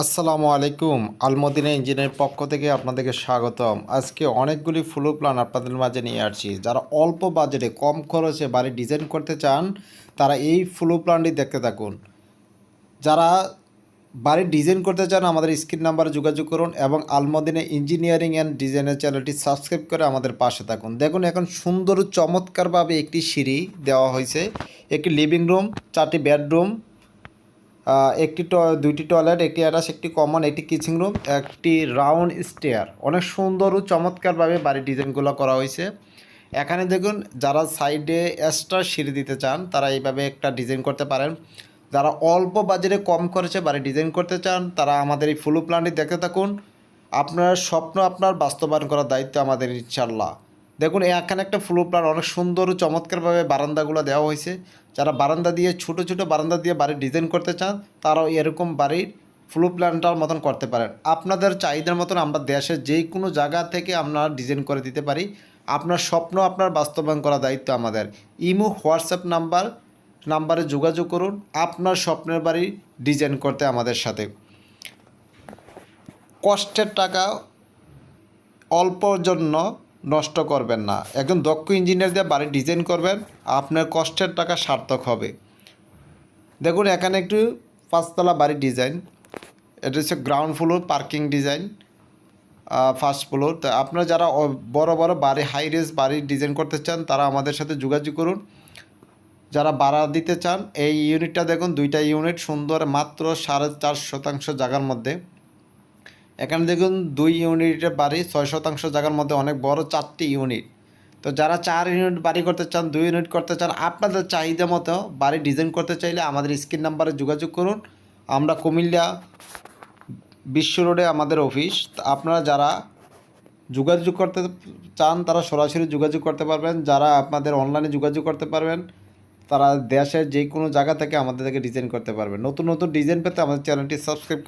আসসালামু আলাইকুম। আলমদিনা ইঞ্জিনের পক্ষ থেকে আপনাদেরকে স্বাগতম। আজকে অনেকগুলি ফ্লোর প্ল্যান আপনাদের মাঝে নিয়ে আসছি। যারা অল্প বাজেটে কম খরচে বাড়ি ডিজাইন করতে চান তারা এই ফ্লোর প্ল্যানটি দেখতে থাকুন। যারা বাড়ি ডিজাইন করতে চান আমাদের স্ক্রিন নাম্বারে যোগাযোগ করুন এবং আলমদিনা ইঞ্জিনিয়ারিং অ্যান্ড ডিজাইনের চ্যানেলটি সাবস্ক্রাইব করে আমাদের পাশে থাকুন। দেখুন এখন সুন্দর চমৎকারভাবে একটি সিঁড়ি দেওয়া হয়েছে, একটি লিভিং রুম, 4টি বেডরুম, দুইটি টয়লেট, একটি অ্যাটাচ, একটি কমন, একটি কিচেন রুম, একটি রাউন্ড স্টেয়ার। অনেক সুন্দর ও চমৎকারভাবে বাড়ির ডিজাইনগুলো করা হয়েছে। এখানে দেখুন যারা সাইডে এক্সট্রা সিঁড়ি দিতে চান তারা এইভাবে একটা ডিজাইন করতে পারেন। যারা অল্প বাজেটে কম খরচে বাড়ি ডিজাইন করতে চান তারা আমাদের এই ফ্লোর প্ল্যানটি দেখতে থাকুন। আপনার স্বপ্ন আপনার বাস্তবায়ন করার দায়িত্ব আমাদের, ইনশাল্লাহ। দেখুন এখানে একটা ফ্লোর প্ল্যান অনেক সুন্দর ও চমৎকারভাবে বারান্দাগুলো দেওয়া হয়েছে। যারা বারান্দা দিয়ে ছোটো ছোটো বারান্দা দিয়ে বাড়ির ডিজাইন করতে চান তারাও এরকম বাড়ির ফ্লোর প্ল্যানটার মতন করতে পারেন। আপনাদের চাহিদার মতন আমরা দেশের যে কোনো জায়গা থেকে আমরা ডিজাইন করে দিতে পারি। আপনার স্বপ্ন আপনার বাস্তবায়ন করার দায়িত্ব আমাদের। ইমো হোয়াটসঅ্যাপ নাম্বারে যোগাযোগ করুন আপনার স্বপ্নের বাড়ি ডিজাইন করতে আমাদের সাথে। কষ্টের টাকা অল্পর জন্য নষ্ট করবেন না। একজন দক্ষ ইঞ্জিনিয়ার দিয়ে বাড়ি ডিজাইন করবেন, আপনার কষ্টের টাকা সার্থক হবে। দেখুন এখানে একটু 5তলা বাড়ির ডিজাইন, এটা হচ্ছে ground floor parking design, first floor. তো আপনারা যারা বড় বড় বাড়ি হাই রেজ বাড়ির ডিজাইন করতে চান তারা আমাদের সাথে যোগাযোগ করুন। যারা ভাড়া দিতে চান এই ইউনিটটা দেখুন, 2টা ইউনিট সুন্দর, মাত্র 4.5% জায়গার মধ্যে। এখানে দেখুন 2 ইউনিটের বাড়ি 6% জায়গার মধ্যে, অনেক বড় 4টি ইউনিট। তো যারা 4 ইউনিট বাড়ি করতে চান, 2 ইউনিট করতে চান, আপনাদের চাহিদা মতো বাড়ি ডিজাইন করতে চাইলে আমাদের স্ক্রিন নাম্বারে যোগাযোগ করুন। আমরা কুমিল্লা বিশ্ব রোডে আমাদের অফিস। আপনারা যারা যোগাযোগ করতে চান তারা সরাসরি যোগাযোগ করতে পারবেন। যারা আপনাদের অনলাইনে যোগাযোগ করতে পারবেন তারা দেশের যে কোনো জায়গা থেকে আমাদের থেকে ডিজাইন করতে পারবেন। নতুন নতুন ডিজাইন পেতে আমাদের চ্যানেলটি সাবস্ক্রাইব করে